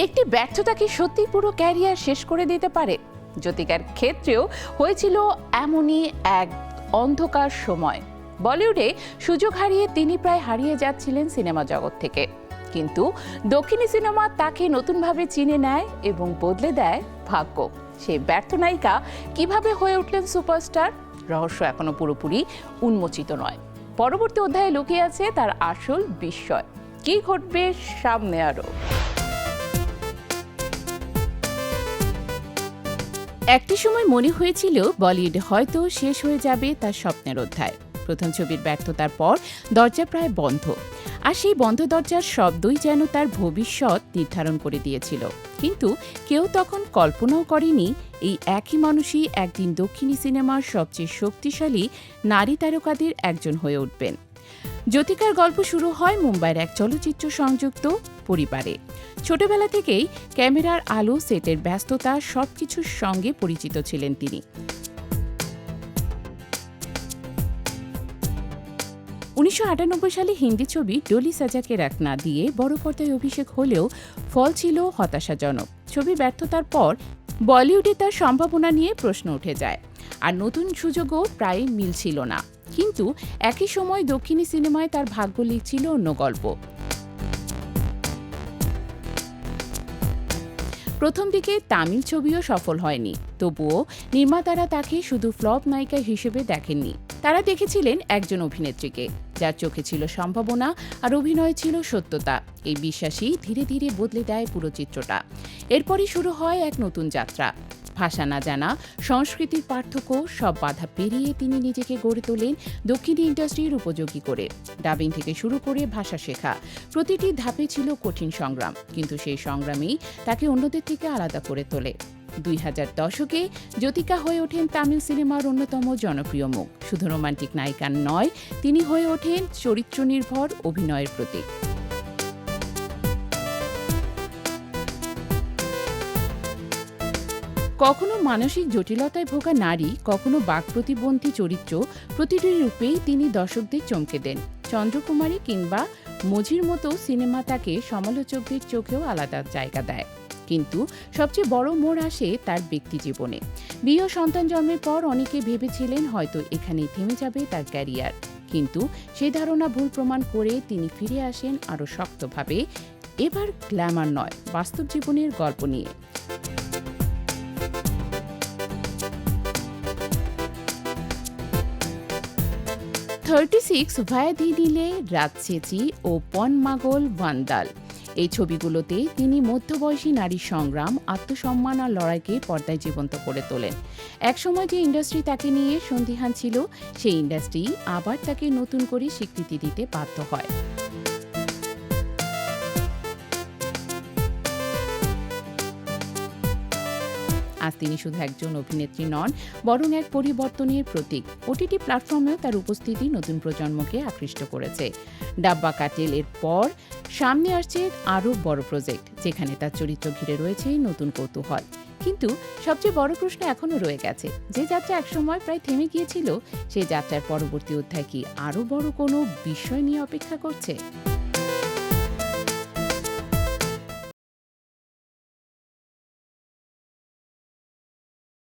একটি ব্যর্থতা কি সত্যি পুরো ক্যারিয়ার শেষ করে দিতে পারে? জ্যোতিকার ক্ষেত্রেও হয়েছিল এমনই এক অন্ধকার সময়। বলিউডে সুযোগ হারিয়ে তিনি প্রায় হারিয়ে যাচ্ছিলেন সিনেমা জগৎ থেকে, কিন্তু দক্ষিণী সিনেমা তাকে নতুনভাবে চিনে নেয় এবং বদলে দেয় ভাগ্য। সেই ব্যর্থ নায়িকা কিভাবে হয়ে উঠলেন সুপারস্টার, রহস্য এখনো পুরোপুরি উন্মোচিত নয়। পরবর্তী অধ্যায়ে লুকিয়ে আছে তার আসল বিস্ময়। কি ঘটবে সামনে আরো? একটি সময় মনে হয়েছিল বলিউড হয়তো শেষ হয়ে যাবে তার স্বপ্নের অধ্যায়। প্রথম ছবির ব্যর্থতার পর দরজা প্রায় বন্ধ, আর সেই বন্ধ দরজার শব্দই যেন তার ভবিষ্যৎ নির্ধারণ করে দিয়েছিল। কিন্তু কেউ তখন কল্পনাও করেনি এই একই মানুষই একদিন দক্ষিণী সিনেমার সবচেয়ে শক্তিশালী নারী তারকাদের একজন হয়ে উঠবেন। জ্যোতিকার গল্প শুরু হয় মুম্বাইয়ের এক চলচ্চিত্র সংযুক্ত পরিবারে। ছোটবেলা থেকেই ক্যামেরার আলো, সেটের ব্যস্ততা সবকিছুর সঙ্গে পরিচিত ছিলেন তিনি। 1998 সালে হিন্দি ছবি ডোলি সাজাকে রাখনা দিয়ে বড় পর্দায় অভিষেক হলেও ফল ছিল হতাশাজনক। ছবি ব্যর্থতার পর বলিউডে তার সম্ভাবনা নিয়ে প্রশ্ন উঠে যায়, আর নতুন সুযোগও প্রায় মিলছিল না। কিন্তু একই সময় দক্ষিণী সিনেমায় তার ভাগ্য লিখছিল অন্য গল্প। প্রথম দিকে তামিল ছবিও সফল হয়নি, তবুও নির্মাতারা তাকে শুধু ফ্লপ নায়িকা হিসেবে দেখেননি। তারা দেখেছিলেন একজন অভিনেত্রীকে যার চোখে ছিল সম্ভাবনা আর অভিনয় ছিল সত্যতা। এই বিশ্বাসই ধীরে ধীরে বদলে দেয় পুরো চিত্রটা। এরপরই শুরু হয় এক নতুন যাত্রা। ভাষা না জানা, সংস্কৃতির পার্থক্য, সব বাধা পেরিয়ে তিনি নিজেকে গড়ে তোলেন দক্ষিণী ইন্ডাস্ট্রির উপযোগী করে। ডাবিং থেকে শুরু করে ভাষা শেখা, প্রতিটি ধাপে ছিল কঠিন সংগ্রাম, কিন্তু সেই সংগ্রামেই তাকে অন্যদের থেকে আলাদা করে তোলে। 2000 দশকে জ্যোতিকা হয়ে ওঠেন তামিল সিনেমার অন্যতম জনপ্রিয় মুখ। শুধু রোমান্টিক নায়িকা নয়, তিনি হয়ে ওঠেন চরিত্র নির্ভর অভিনয়ের প্রতীক। কখনো মানসিক জটিলতায় ভোগা নারী, কখনো বাক প্রতিবন্ধী চরিত্র, প্রতিটি রূপেই তিনি দর্শকদের চমকে দেন। চন্দ্রকুমারী কিংবা মজির মতো সিনেমা তাকে সমালোচকদের চোখেও আলাদা জায়গা দেয়। কিন্তু সবচেয়ে বড় মোড় আসে তার ব্যক্তি জীবনে। বিয়ে ও সন্তান জন্মের পর অনেকে ভেবেছিলেন হয়তো এখানেই থেমে যাবে তার ক্যারিয়ার, কিন্তু সেই ধারণা ভুল প্রমাণ করে তিনি ফিরে আসেন আরও শক্তভাবে। এবার গ্ল্যামার নয়, বাস্তব জীবনের গল্প নিয়ে। 36 ভায়াধিনিলে, রাজচেচি ও পনমাগল ভান্দাল, এই ছবিগুলোতে তিনি মধ্যবয়সী নারীর সংগ্রাম, আত্মসম্মান আর লড়াইকে পর্দায় জীবন্ত করে তোলেন। একসময় যে ইন্ডাস্ট্রি তাকে নিয়ে সন্দিহান ছিল, সেই ইন্ডাস্ট্রি আবার তাকে নতুন করে স্বীকৃতি দিতে বাধ্য হয়। আজ তিনি শুধু একজন অভিনেত্রী নন, বরং এক পরিবর্তনের প্রতীক। ওটিটি প্ল্যাটফর্মেও তার উপস্থিতি নতুন প্রজন্মকে আকৃষ্ট করেছে। ডাব্বা কাটেল এর পর সামনে আসছে আরও বড় প্রজেক্ট, যেখানে তার চরিত্র ঘিরে রয়েছে নতুন কৌতূহল। কিন্তু সবচেয়ে বড় প্রশ্ন এখনও রয়ে গেছে, যে যাত্রা একসময় প্রায় থেমে গিয়েছিল, সেই যাত্রার পরবর্তী অধ্যায় কি আরও বড় কোনো বিষয় নিয়ে অপেক্ষা করছে?